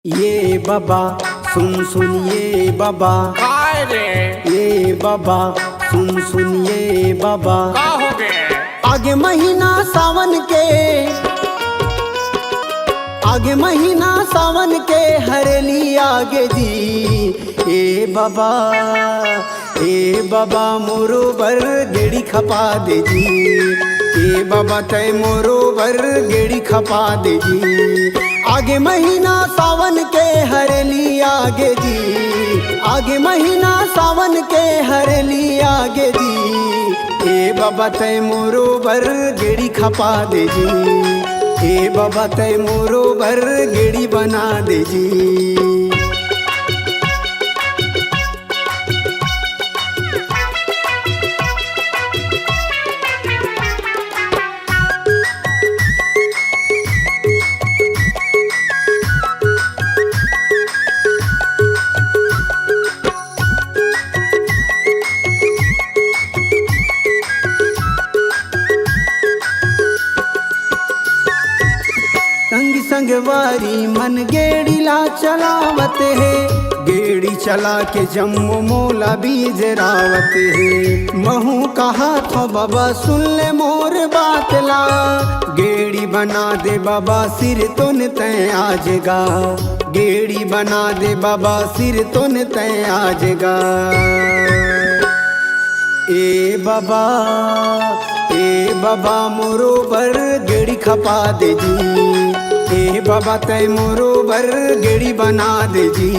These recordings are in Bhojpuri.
ये बाबा सुन सुन ये बाबा काय रे ये बाबा सुन सुन ये बाबा का हो गए आगे महीना सावन के आगे महीना सावन के हरेली आगे जी ए बाबा मोरो बर गेड़ी खपा दे जी ए बाबा तय मोरो बर गेड़ी खपा दे जी आगे महीना सावन के हरेली आगे जी आगे महीना सावन के हरेली आगे जी ए बाबा तय मोरो बर गेड़ी खपा दे जी ए बाबा तय मोरो बर गेड़ी बना दे जी। संग संगवारी मन गेड़ी ला चलावत है गेड़ी चला के जम्मू मोला बीज रावत है महू कहा था बाबा सुन ले मोर बात ला गेड़ी बना दे बाबा सिर तुन तय आजगा गेड़ी बना दे बाबा सिर तुन तय आजगा ए बाबा मोरो बर गेड़ी खपा दे जी ए बाबा तय मोरो बर गेड़ी बना दे जी।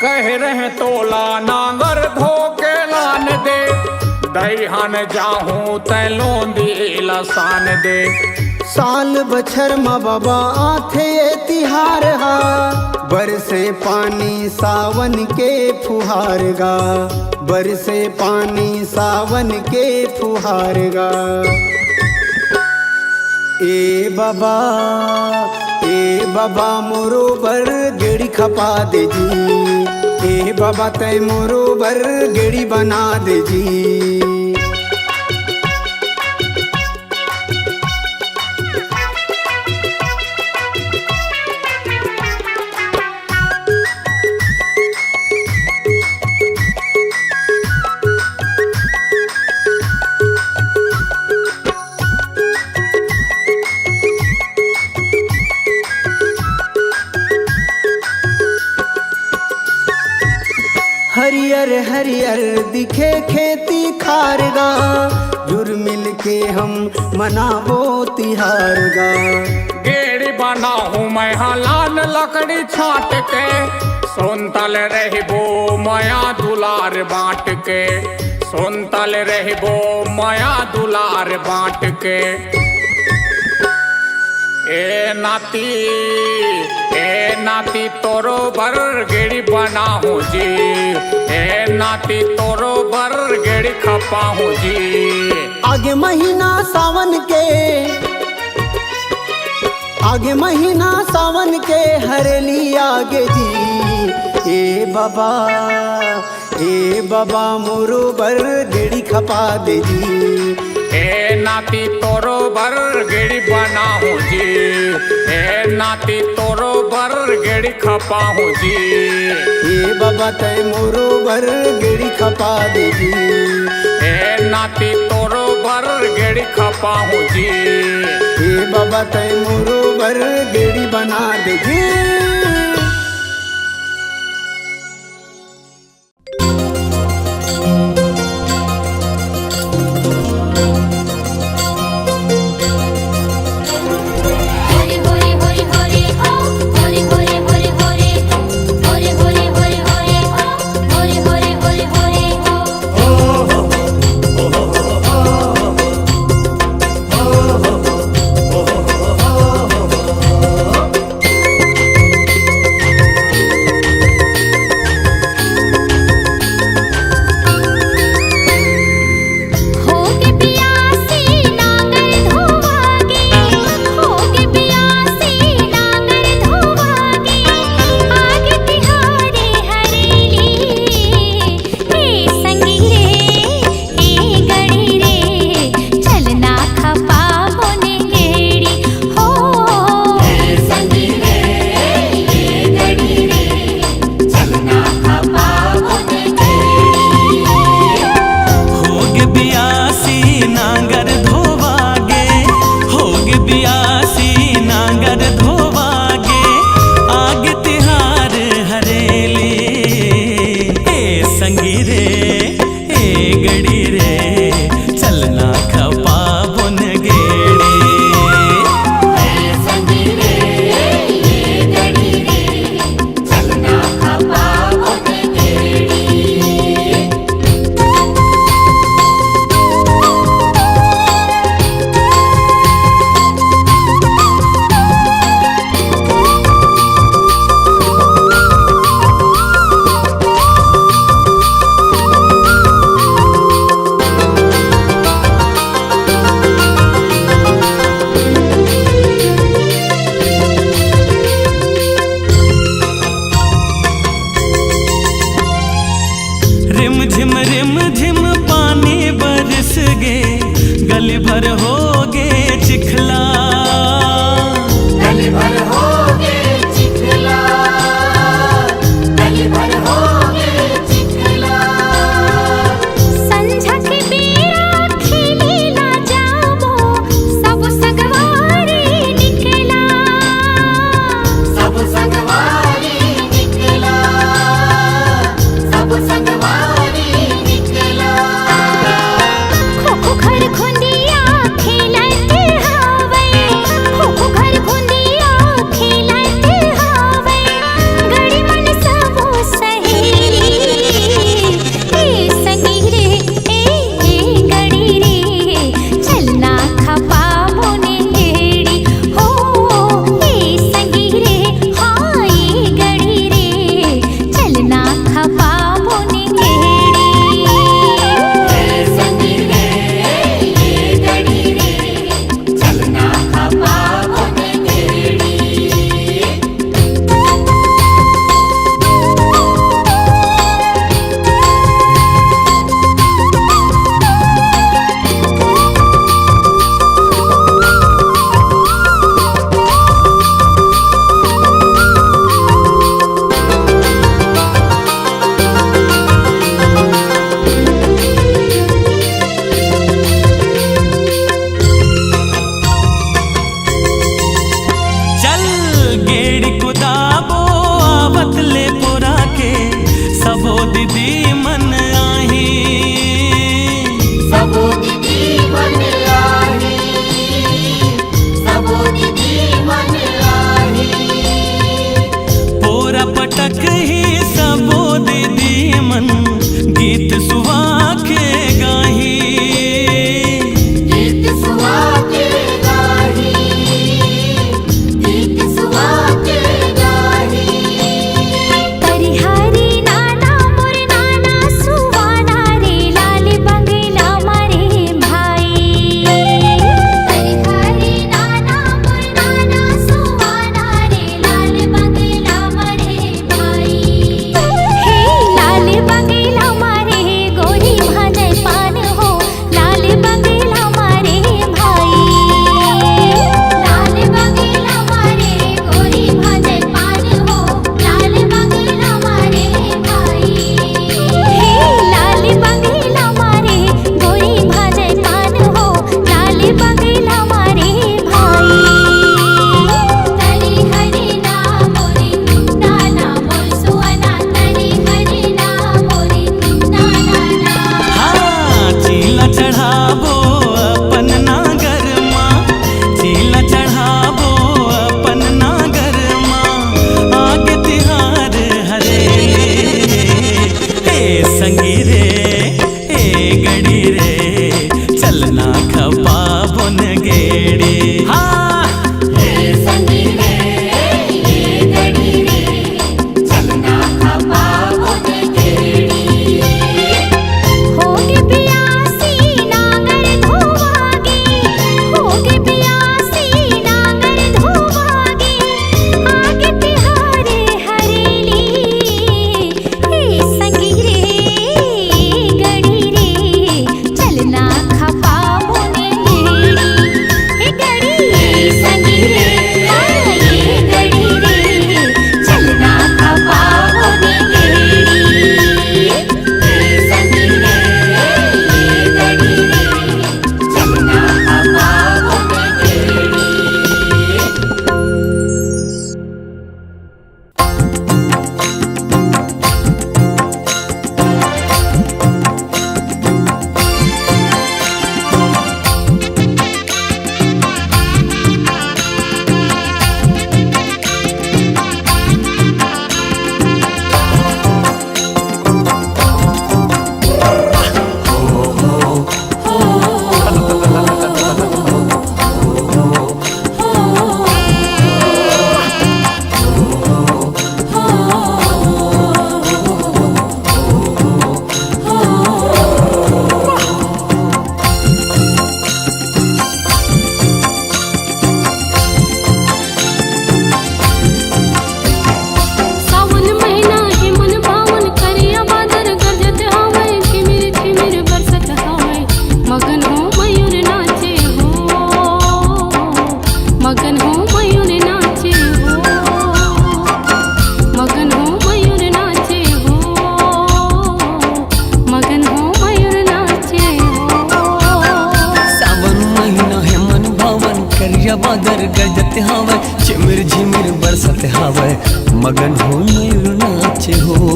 कह रहे तोला नांगर धोके लान दे दईहान जाहूं तैलोंदी लसान दे साल बछर मा बाबा आथे तिहार हा बरसे पानी सावन के फुहार गा बरसे पानी सावन के फुहार गा ए बाबा मोरो बर गेड़ी खपा दे जी ए बाबा तय मोरो बर गेड़ी बना दे जी। हरियर हरियर दिखे खेती खारगा जुर मिल के हम मनाबो तिहार गा गेड़ी बनाहूं मैं हलान लकड़ी छाट के सोनतल रहबो माया दुलार बांट के सोनतल रहबो माया दुलार बांट के ए नाती तोरो बर गेड़ी बनाहूं जी ए नाती तोरो बर गेड़ी खपाहूं जी आगे महीना सावन के हरेली आगे जी ए बाबा मोरो बर गेड़ी खपा दे जी ए नाती तोरो बर गेड़ी बनाहूं जी ए नाती तोरो बर गेड़ी खपाहूं जी ए बाबा तय मोरो बर गेड़ी खपा दे जी ए नाती तोरो बर गेड़ी खपाहूं जी ए बाबा तय मोरो बर गेड़ी बना दे जी। गावे मगन हो मयूर नाचे हो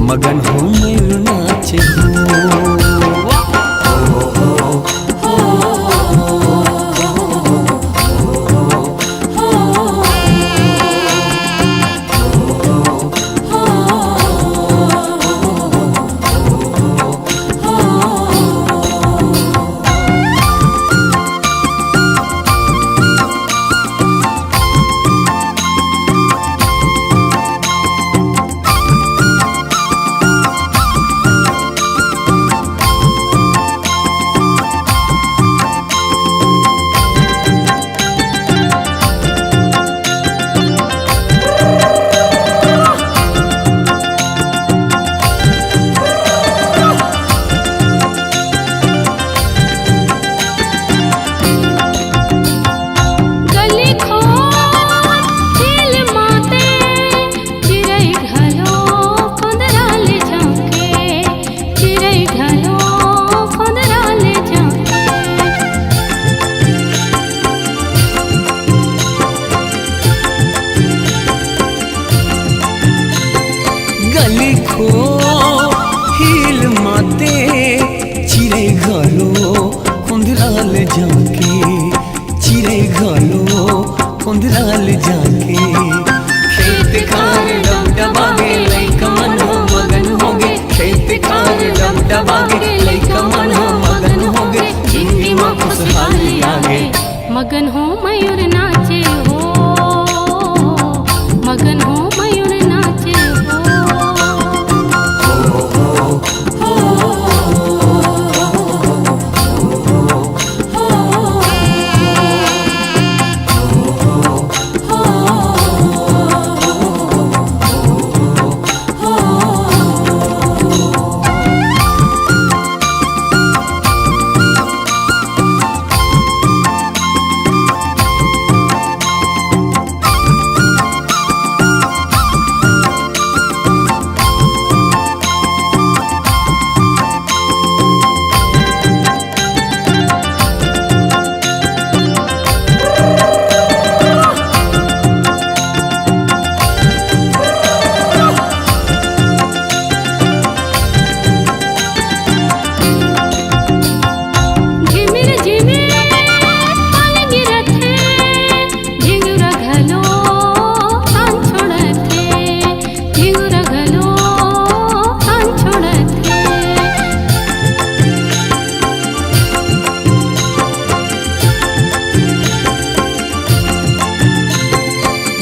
मगन हो मयूर नाचे हो। गली खो हिल माते चिरे घलो कुंदराल जाके चिरे घलो कुंदराल जाके खेत खार डबडबागे लइका मन हो मगन होगे खेत खार डबडबागे लइका मन हो मगन होगे जिंदगी में खुशहाली आगे मगन हो मयूर नाचे हो मगन हो मयूर नाचे हो।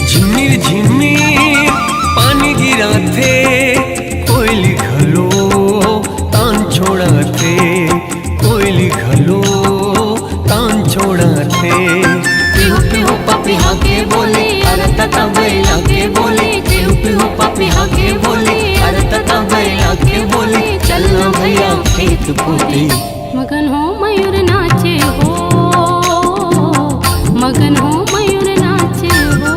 झिमिर पानी गिरा थे कोयली घलो तान छोड़ा थे कोयली घलो तान छोड़ा थे पिहु पिहु पपी हाके बोले अरे तता बैला के बोले पिहु पिहु पपी हाके बोले अरे तता बैला के बोले चलना भैया खेत पोते मगन हो मयूर नाचे हो मगन हो मयूर नाचे हो।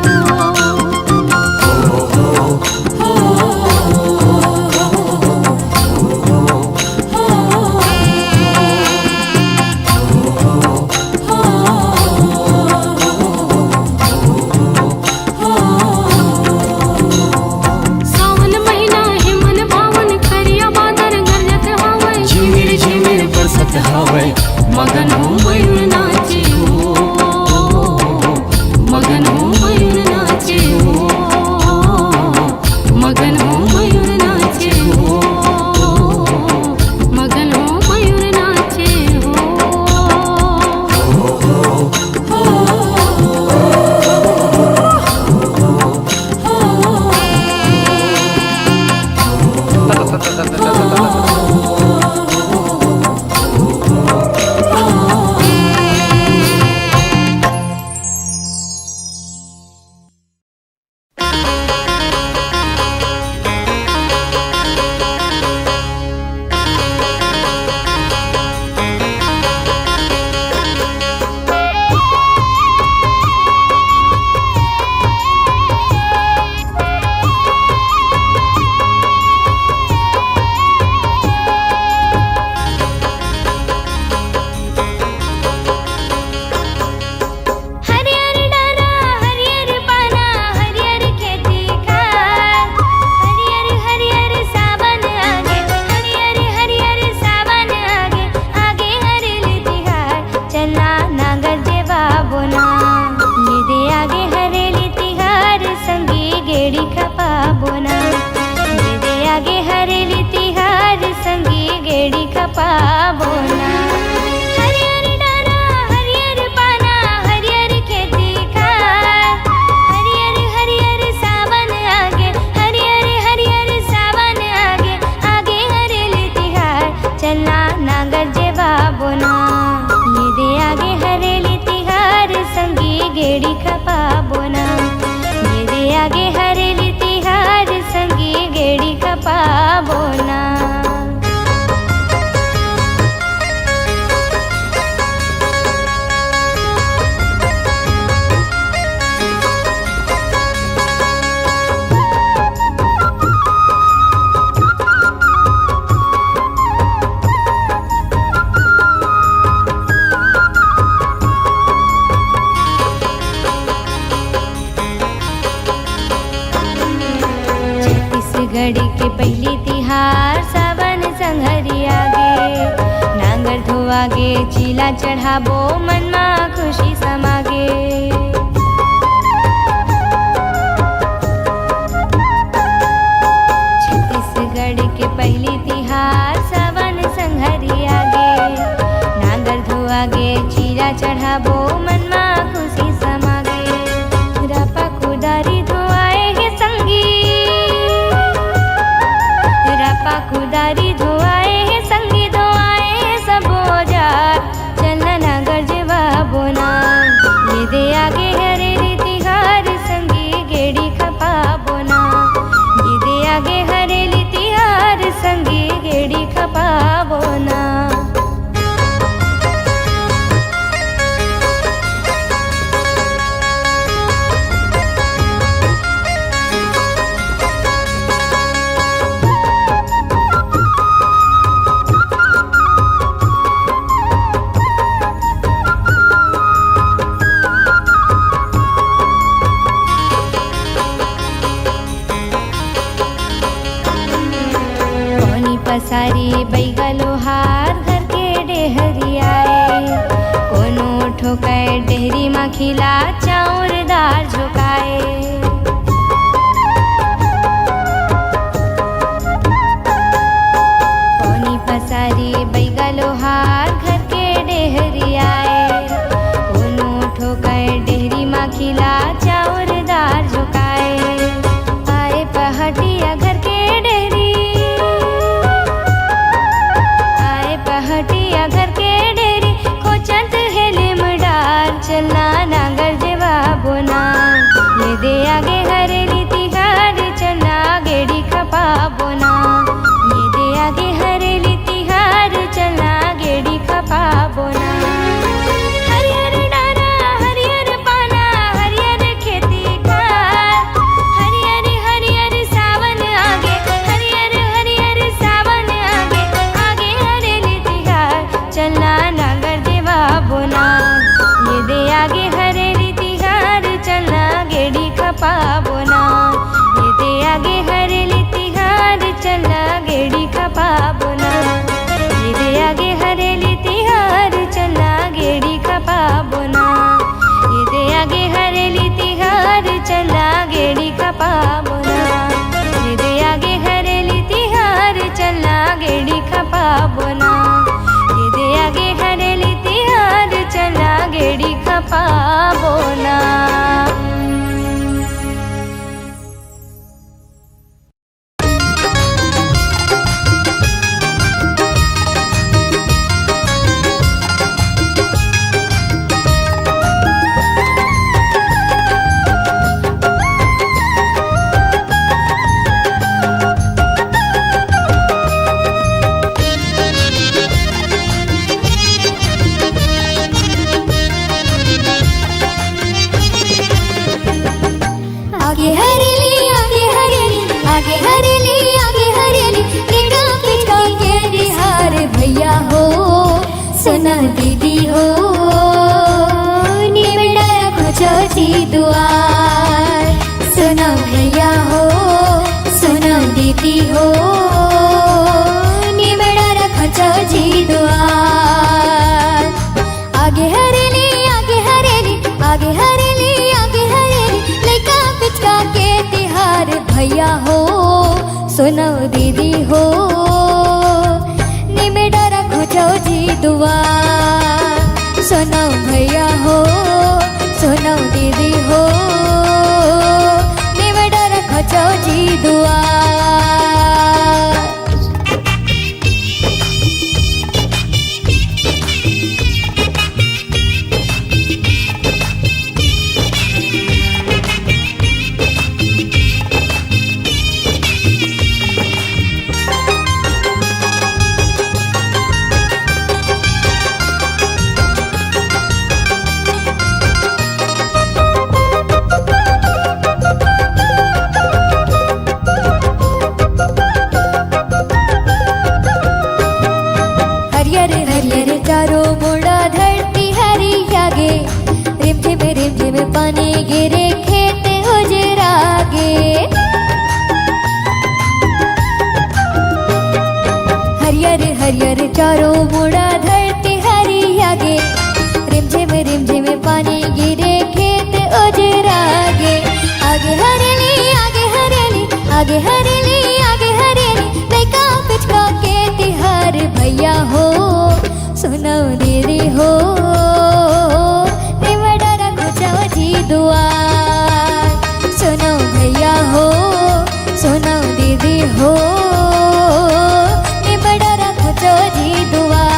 छत्तीसगढ़ के पहली तिहार सावन संघरी आगे, नांगर धोआगे चीला चढ़ाबो मनमा खुशी समागे। छत्तीसगढ़ के पहली तिहार सावन संघरी आगे, नांगर धोआगे चीला चढ़ाबो मनमा खुशी समागे। रापा कुदारी धोआए हे संगी, रापा कुदारी धोआए हे संगी, धोआए सब औजार चलना नांगर जेवा बोना। ये दे आगे हरेली तिहार संगी गेड़ी खपा बोना, ये दे आगे हरेली तिहार संगी गेड़ी खपा बोना। पसारी बैगा लोहार घर के डेहरी आए, कोनो ठोकाए डेहरी मा खिला चाउर दार झोकाए। कोनी पसारी बैगा लोहार घर के डेहरी आए, कोनो ठोकाए डेहरी मा खिला चाउर दार झोकाए। आए पहाटिया घर के डेहरी, हटिया घर के डेरी खोचत हेलिम डार चलना नांगर जेवा बोना। ये दे आगे हरेली तिहार चलना गेड़ी खपा बोना, ये दे आगे हरेली तिहार चलना गेड़ी खपा बोना। हरियर डारा हरियर पाना हरियर खेती खार, हरियर हरियर सावन आगे, हरियर हरियर सावन आगे, आगे हरेली चलना नांगर देवा बोना। ये दे आगे हरेली तिहार चलना गेड़ी खपा बोना, ये दे आगे हरेली तिहार चलना गेड़ी खपा बोना, ये दे आगे हरेली तिहार चलना गेड़ी खपा बोना, ये दे आगे हरेली तिहार चलना गेड़ी खपा बोना, ये दे आगे हरेली तिहार चलना गेड़ी खपा बोना, ये दे आगे हरेली तिहार चलना गेड़ी खपा बोना। सुना दीदी हो निबड़ा खोजी दुआर, सुना भैया हो सुना दीदी हो निबड़ा खोजी दुआर। आगे हरेली आगे हरेली आगे हरेली आगे हरेली लइका पिचका के तिहार भैया हो सुना दीदी हो निबड़ा खोजी दुआर। सुनो भैया हो सुनो दीदी हो निबड़ा रखो खोजी दुआर। पानी गिरे खेत उजरागे। चारों मुड़ा धरती हरियागे रिमझिम पानी गिरे खेत उजरागे आगे हरेली आगे हरेली आगे हरेली आगे हरेली लइका पिचका के तिहार भैया हो सुनो दीदी हो निवड़ा रखो चौजी दुआर सुनो भैया हो सुनो दीदी हो निवड़ा रखो चौजी दुआर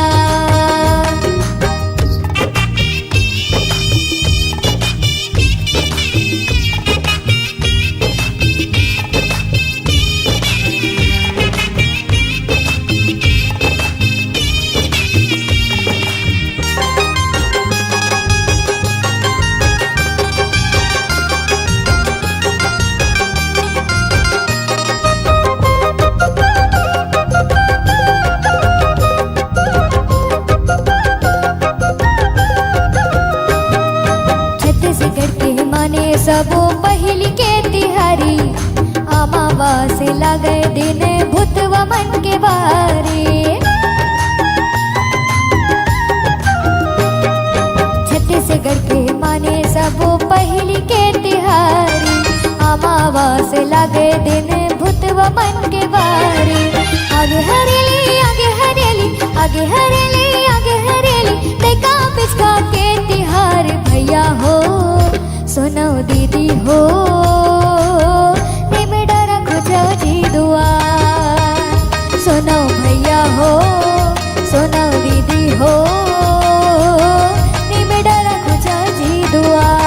छत्तीसगढ़ के माने सबो पहली के तिहारी अमावा से लगे दिन भूतवा मन के बारे छत्तीसगढ़ के माने सबो पहली के तिहारी अमावा से लगे दिन भूतवा मन के बारे आगे हरेली आगे हरेली आगे हरेली आगे हरेली देखा पिचका के तिहार भैया हो सुनो दीदी हो निबड़ा रखो चौजी दुआर सुनो भैया हो सुनो दीदी हो निबड़ा रखो चौजी दुआर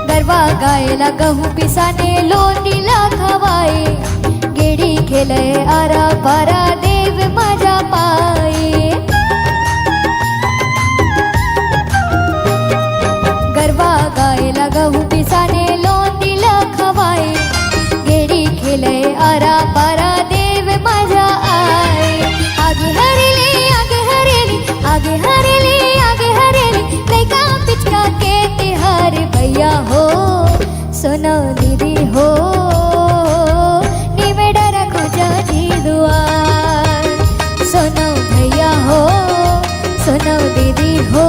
गरबा गायला गहू पिसाने लोणीला खवाए गेडी खेले आरा पारा देव माझा पाये गरबा गायला गहू पिसाने लोणीला खवाए गेडी खेले आरा पारा देव माझा आये आगे हरेली आगे हरेली आगे हरेली आगे हरेली लइका पिचका के तिहार भैया हो सुनो दीदी हो निबड़ा रखो चौजी दुआर सुनो भैया हो सुनो दीदी हो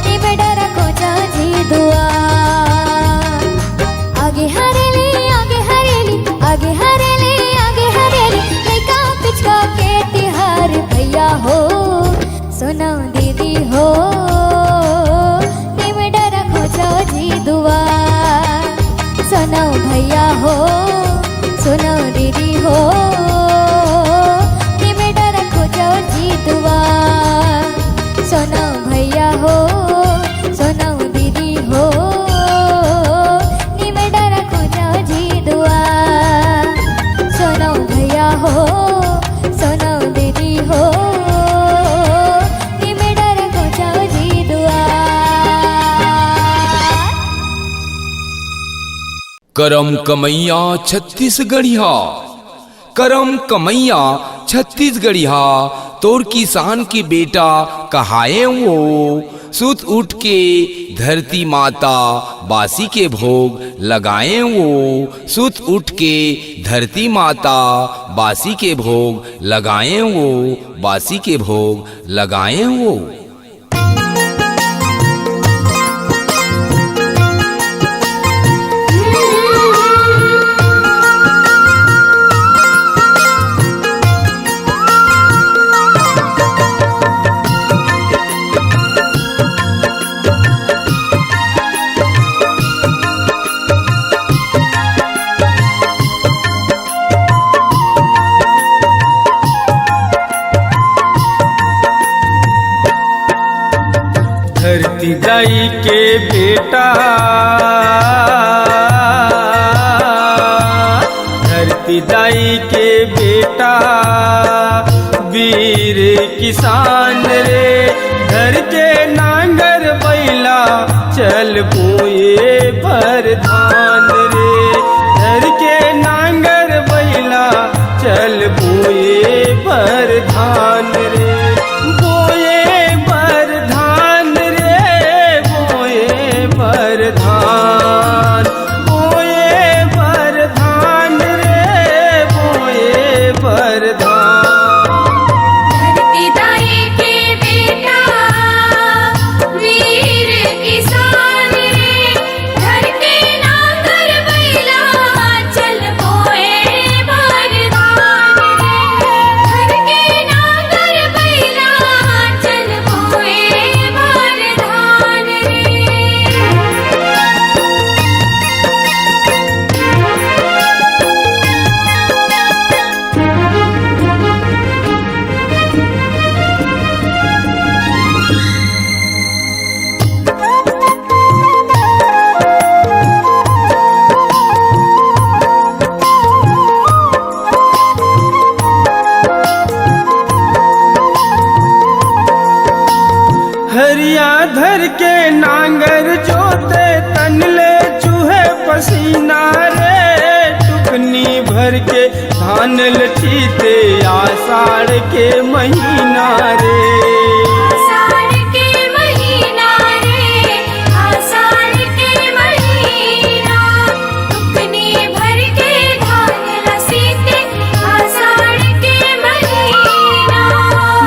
निबड़ा रखो चौजी दुआर आगे हरेली आगे हरेली आगे हरेली आगे हरेली लइका पिचका के तिहार भैया हो सुनो दीदी हो निबड़ा रखो चौजी दुआर सुनो भैया हो सुनो दीदी हो निबड़ा रखो चौजी दुआर सुनो भैया हो सुनो दीदी हो निबड़ा रखो चौजी दुआर सुनो भैया हो सुनो दीदी हो निबड़ा रखो चौजी दुआर करम कमैया छत्तीसगढ़िया करम कमैया छत्तीसगढ़िया तोर किसान की बेटा कहाए वो सुत उठ के धरती माता बासी के भोग लगाए वो सुत उठ के धरती माता बासी के भोग लगाए वो बासी के भोग लगाए वो धरती दाई के बेटा धरती दाई के बेटा वीर किसान रे, घर के नांगर बैला चल बोए भर धान रे, घर के नांगर बैला चल बोए भर धान रे, बोए भर धान रे, बोए भर धान, बोए भर धान रे, बोए भर धान। धरती दाई के बेटा वीर किसान रे, घर के नांगर बैला चल बोए भर धान रे, घर के नांगर बैला चल बोए भर धान रे। हरिया धर के नांगर जोते तनले चूहे पसीना रे, टुकनी भर के धान लठीते आषाढ़ के महीना रे, आषाढ़ के महीना रे, आषाढ़ के महीना, टुकनी भर के धान लसीते आषाढ़ के महीना।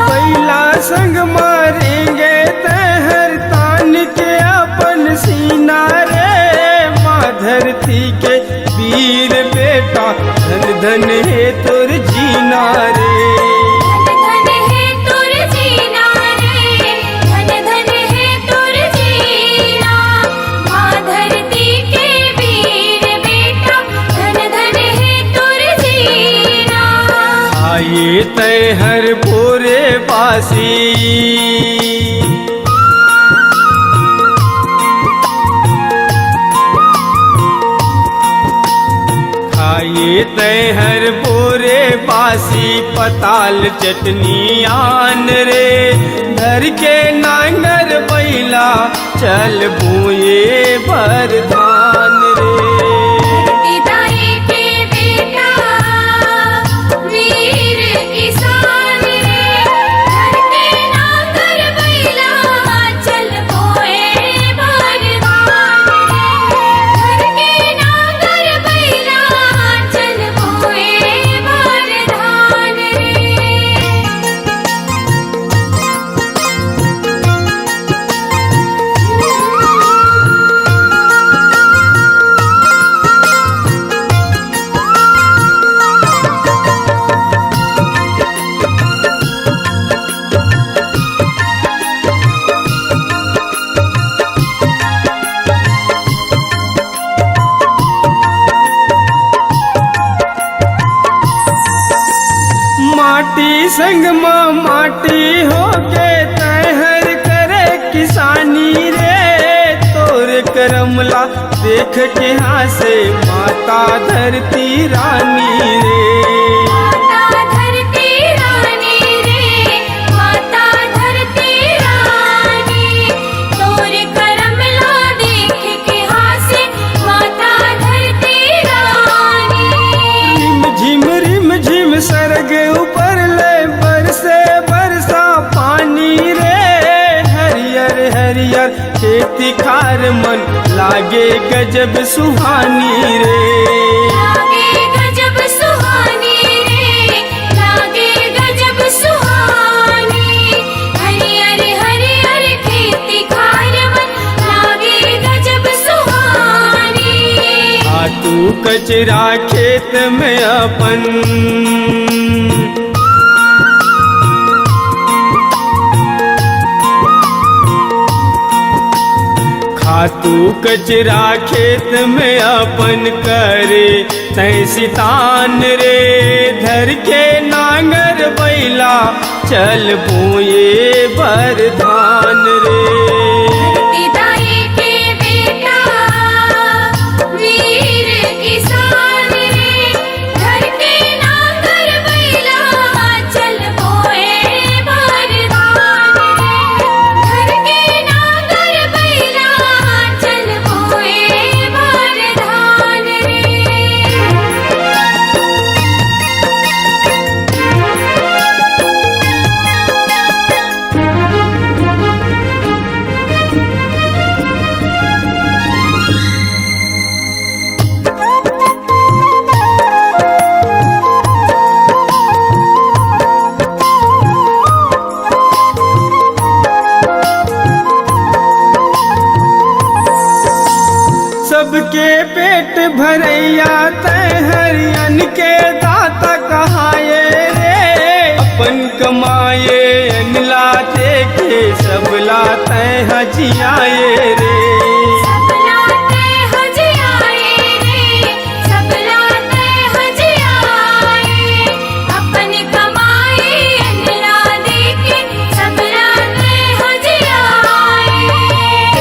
बैला संग मारेंगे तहर तान के अपन सीना रे, माँ धरती के वीर बेटा धन धन है तोर जीना रे, धन धन है तोर जीना रे, धन धन है तोर जीना, माँ धरती के वीर बेटा धन धन है तोर जीना। आए तय हर भोरे बासी, खाए तय हर भोरे बासी, पताल चटनी आन रे, घर के नांगर बैला चल बोए भर धान रे। धरती दाई के बेटा वीर किसान रे, घर के नांगर बैला चल बोए भर धान रे, घर के नांगर बैला चल बोए भर धान रे। माटी संग माँ माटी होके तहर करे किसानी रे, तोर करमला देख के हासे माता धरती रानी रे, माता धरती रानी रे, माता धरती रानी, तोर करमला देख के हासे माता धरती रानी। रिम झिम सरग ऊपर ले बरसे बरसा पानी रे, हरियर हरियर खेती खार मन लागे गजब सुहानी रे, लागे गजब सुहानी रे, लागे गजब सुहानी, हरियर हरियर खेती खार मन लागे गजब सुहानी। तू कचरा खेत में अपन, खातू कचरा खेत में अपन करे तय सितान रे, धर के नांगर बैला चल बोए भर धान रे। धरती दाई के बेटा वीर किसान रे, घर सबके पेट भरैया तय हरियन के दाता कहाए रे अपन कमाए अनला के सब लाते हजियाए रे सब लाते हजियाए रे, सब लाते हजियाए, अपन कमाए अनला देके सब लाते हजियाए।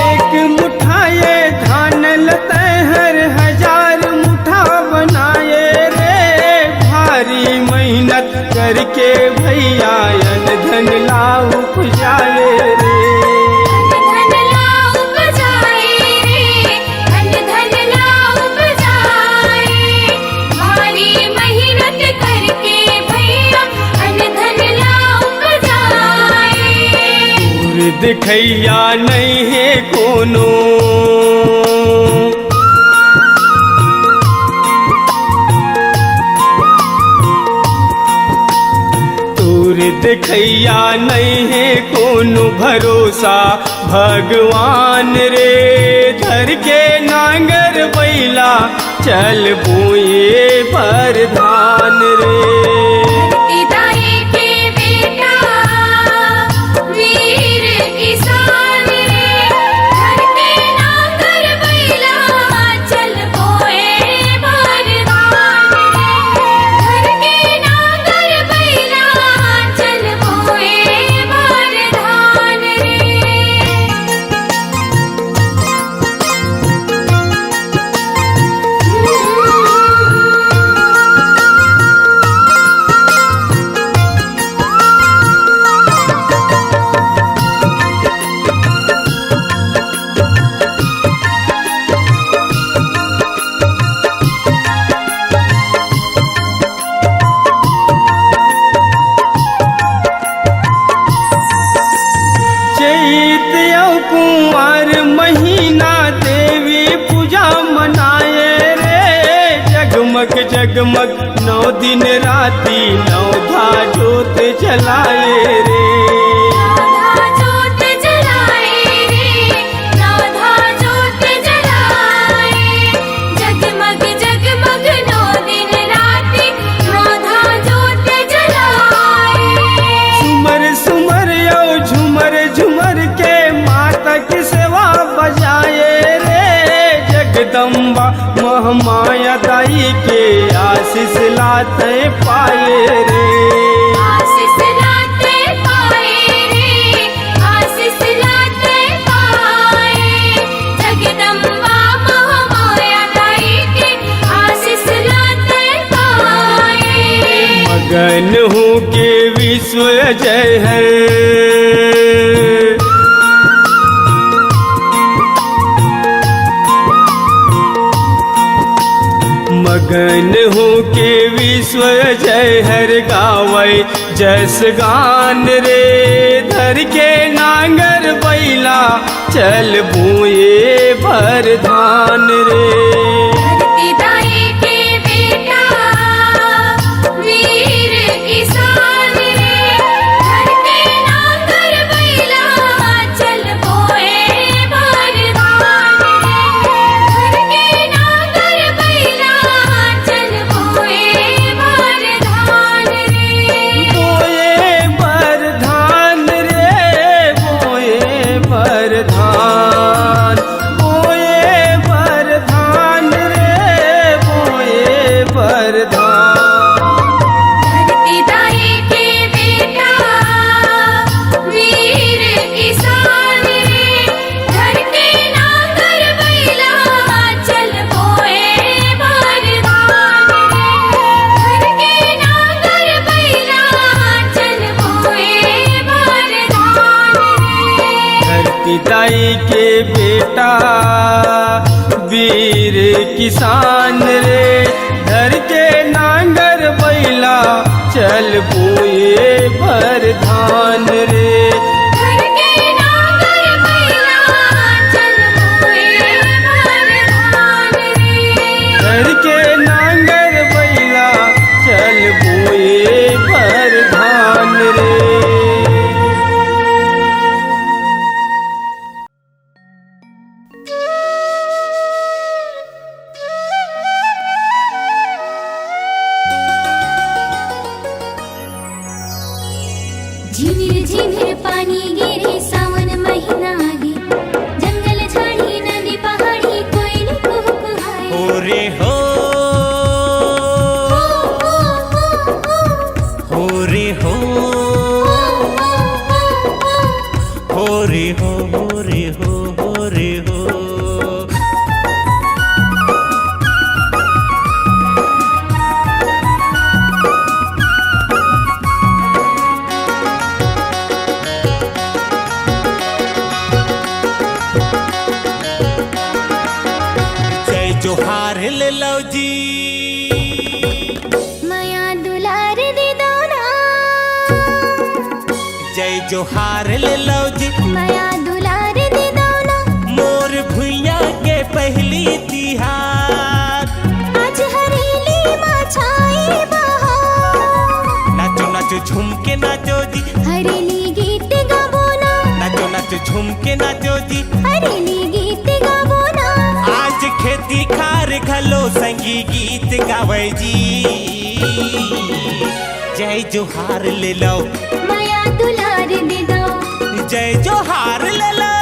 एक मुठाए धान लते हर 1000 मुठा बनाए रे भारी मेहनत करके भैया अन धन लाऊ उपजाए रे धन लाऊ उपजाए रे, धन लाऊ उपजाए, भारी मेहनत करके भैया धन लाऊ उपजाए। दूर दिखैया नहीं है कोनो दूर दिखैया नहीं है कोनो भरोसा भगवान रे धर के नांगर बैला चल बोए पर धान रे इदाई के बेटा वीर किसान रे, घर के नांगर बैला चल बोए बरदान रे, घर के नांगर बैला चल बोए बरदान रे। चैत कुंवर महीना देवी पूजा मनाए रे जगमग जगमग 9 दिन राती 9 धा जोत जलाए रे राधा जोत जलाए रे, राधा जोत जलाए, जगमग जगमग 9 दिन राती राधा जोत जलाए। सुमर सुमर यो झुमर झुमर के माता की सेवा बजाए रे जगदम्बा महामाया दाई के आशीष लाते पाए रे आशीष लाते पाए रे, आशीष लाते पाए, जगदम्बा महामाया दाई के आशीष लाते पाए। मगन हूँ के विश्व जय हर मगन हो के विश्व जय हर गावै जस गान रे धर के नांगर बैला चल बोए भर धान रे इदाई के बेटा वीर किसान रे, घर के नांगर बैला चल बोए बरदान रे, घर के नांगर बैला चल बोए बरदान रे। बोए भर धान रे बोए भर धान बोए भर धान रे बोए भर धान इदाई के बेटा वीर किसान रे, घर के नांगर बैला चल बोए बरदान रे, घर के नांगर बैला चल बोए बरदान रे। धरती दाई के बेटा वीर किसान रे धर के नांगर बैला चल बोए भर धान रे घर के नांगर बैला चल बोए बरदान रे। धर के नांगर बैला चल बोए भर धान रे जोहार ले लो जी। माया दुलार दे दो ना, जय जोहार ले लो जी। माया दुलार दे दो ना, मोर भुइया के पहली तिहार, आज हरेली माँ छाई बहार। नाचो नाचो झूम के नाचो जी, हरेली गीत गाबो ना, नाचो नाचो झूम के नाचो जी। हरेली गीत गाबो ना, आज खेती खार घलो संगी गीत गावे जी। जय जोहार ले लो, माया दुलार दे दो। जय जोहार ले लो।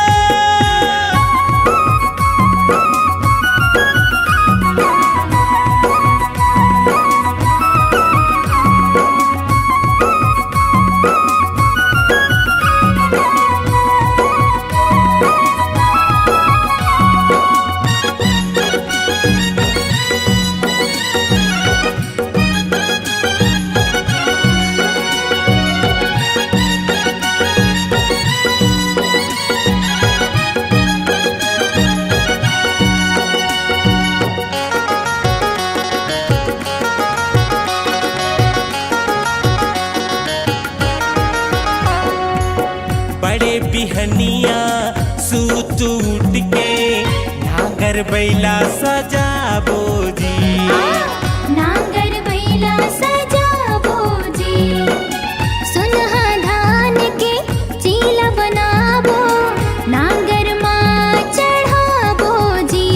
बड़े बिहनिया सूत उठ के नागर बैला सजाबो जी। नांगर बैला सजाबो जी, सुनहा धान के चीला बनाबो, नांगर माँ चढ़ाबो जी,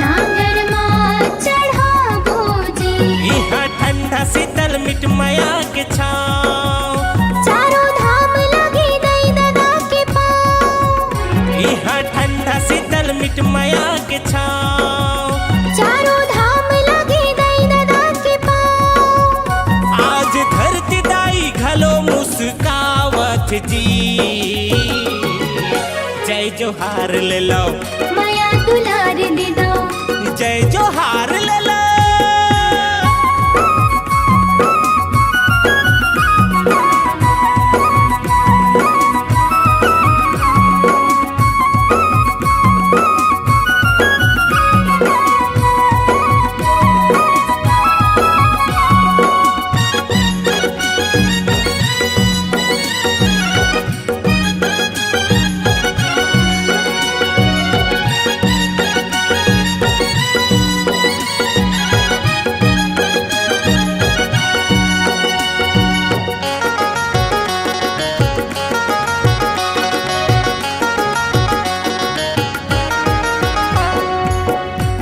नांगर माँ चढ़ाबो जी। यहाँ ठंडा शीतल मिट माया के छाँव, चारों धाम लगी दई दादा के पाँव, यहाँ ठंडा शीतल मिट माया के छाँव। चारों धाम लगी दई दादा के पाँव। आज धरती दाई घलो मुस्कावत जी। जय जोहार ले लो, माया दुलार दे दो। जय जोहार ले लो।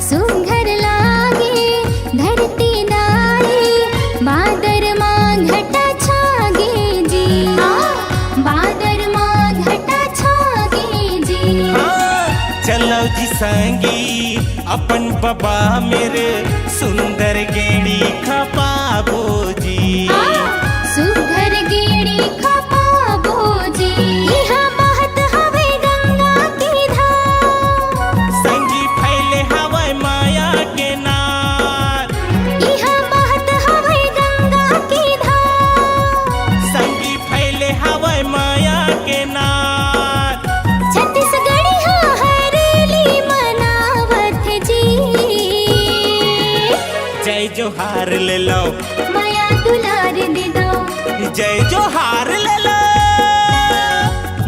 सुघर लागे धरती दाई, बादर माँ घटा छागे जी, बादर माँ घटा छागे जी। हाँ, चलो जी संगी अपन बाबा मेरे सुंदर गेड़ी खपाबो जी। सुघर गेड़ी खपाबो जी, इहा बहत हवे गंगा की धार, संगी फैले हवाई माया के नार, इहा बहत हवे गंगा की धार। संगी फैले हवाई माया के नार। छत्तीसगढ़ी हाँ हरेली मनावत जी। जय जोहार ले लो, माया दुलार दे दो। जय जोहार ले लो।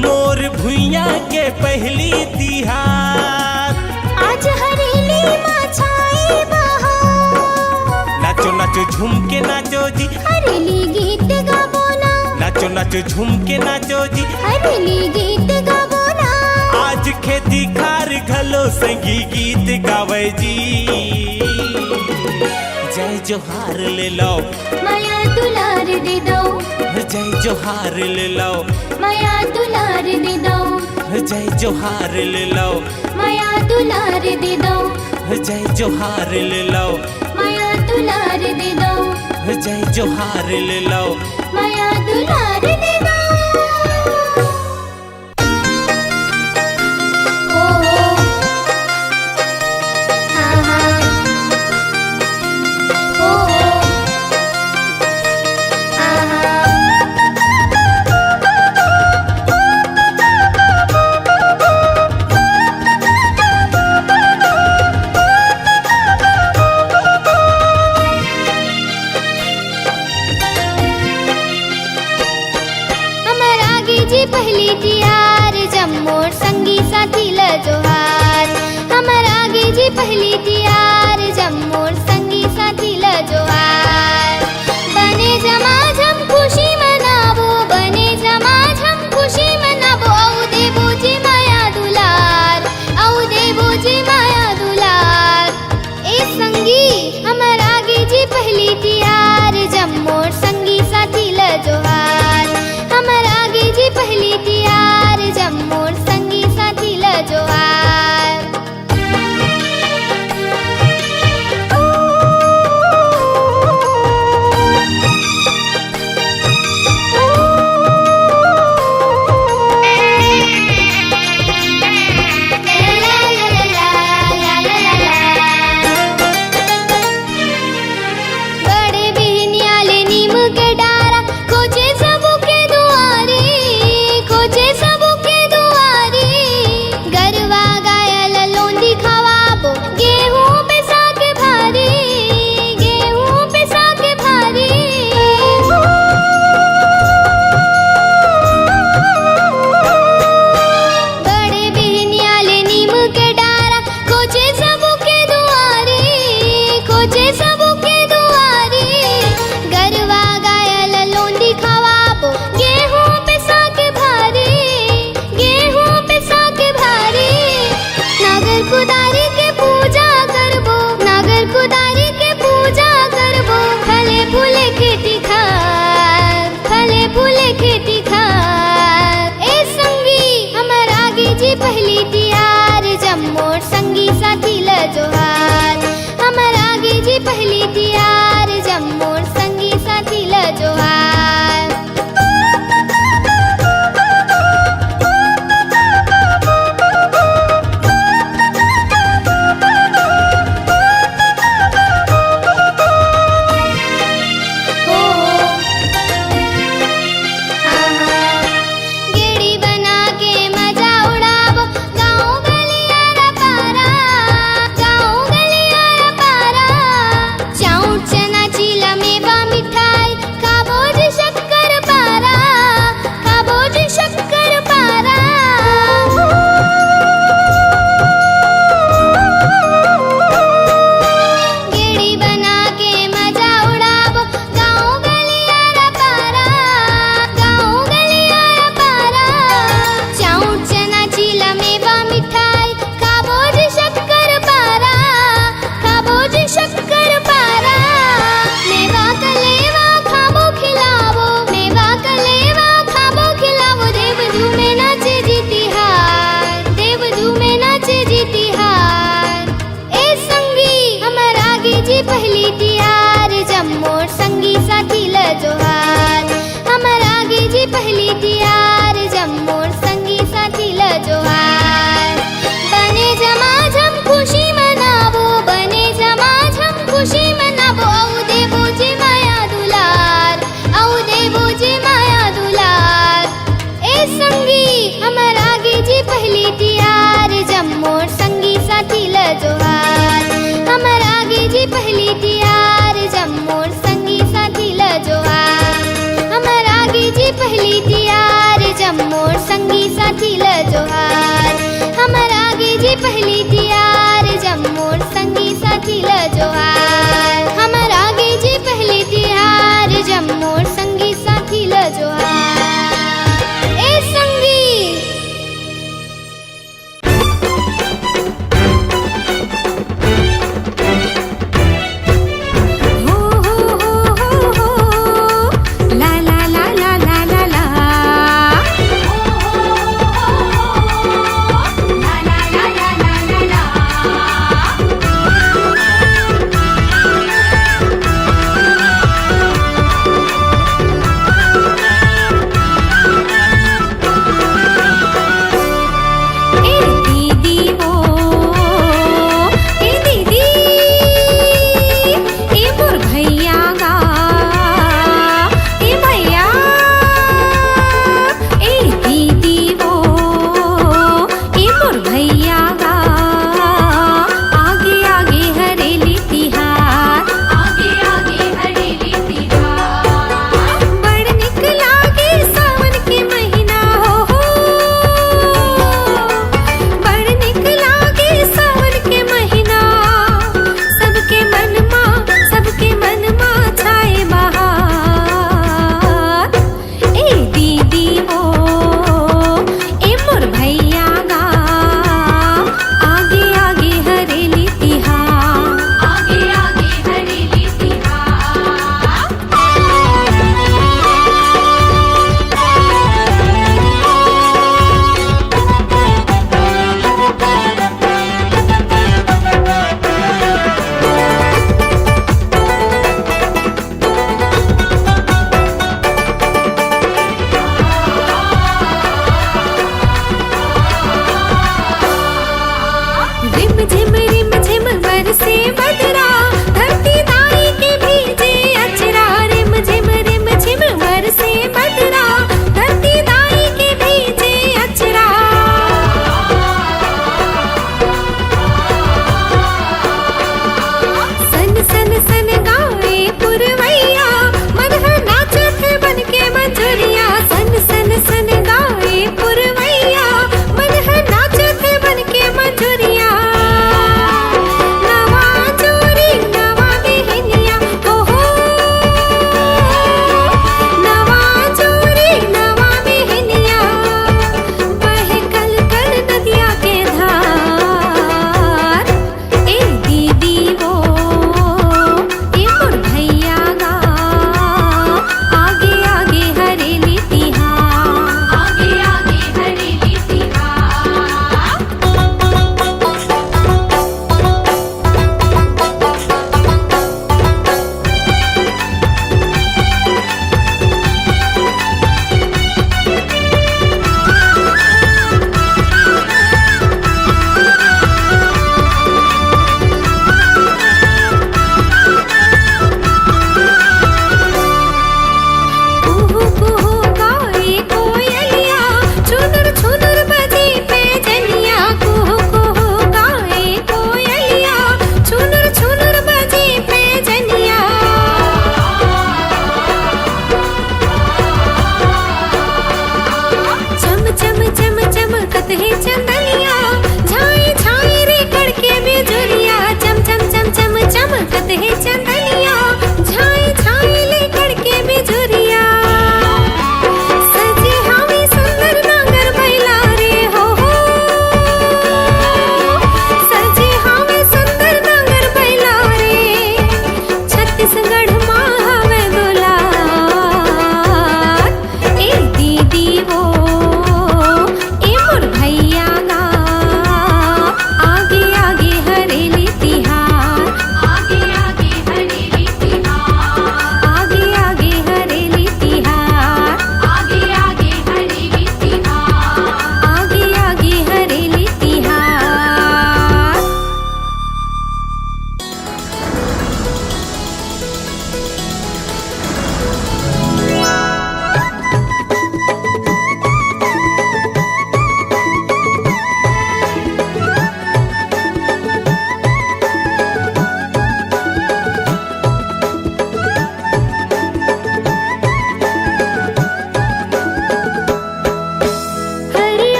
मोर भुइया के पहली तिहार, आज हरेली माँ छाई बहार। नाचो नाचो झूम के नाचो जी, हरेली गीत गाबो ना, नाचो नाचो झूम के नाचो जी। हरेली गीत गाबो ना, आज खेती खार घलो संगी गीत गावे जी। जय जोहार ले लो, माया दुलार दे दो। जय जोहार ले लो, माया दुलार दे दो। जय जोहार ले लो, माया दुलार दे दो। जय जोहार ले लो, माया दुलार दे दो। जय जोहार ले लो। माया दुलार दे दो। जी पहली तियार जब मोर संगी साथी ल जोहार बने जमा झम खुशी मनाबो बने जमा झम खुशी मनाबो औ देबो जी माया दुलार औ देबो जी माया दुलार ए संगी हमर आगे जी पहली तियार जब मोर संगी साथी ल जोहार हमर आगे जी पहली तियार जब मोर संगी साथी ल जोहार पहली तियार जब मोर संगी साथी ल जोहार हमर आगे जी पहली तियार जब मोर संगी साथी ल जोहार पहली तियार जब मोर संगी साथी ल जोहार हमर आगे जी पहली तियार जब मोर संगी साथी ल जोहार बने जमा झम खुशी मनाबो बने जमा झम खुशी मनाबो औ देबो जी माया दुलार औ देबो जी माया दुलार ए संगी हमर आगे जी पहली तियार जब मोर संगी साथी ल जोहार हमर आगे जी पहली तियार जब मोर संगी साथी ल जोहार हमर आगे जी पहली तियार जब मोर संगी साथी ल जोहार हमर आगे जी पहली तियार जब मोर संगी साथी ल जोहार हमर आगे जी पहली तियार जब मोर संगी साथी ल जोहार ए संगी la la la la la la रिम झिम बरसे बदरा धरती दाई के भीजे अचरा रिम झिम बरसे बदरा धरती दाई के भीजे अचरा सन सन सन गावे पुरवैया मदह नाचत बनके मंजरिया सन सन सन गावे पुरवैया मदह नाचत बनके मंजरिया नवा जोरी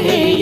हे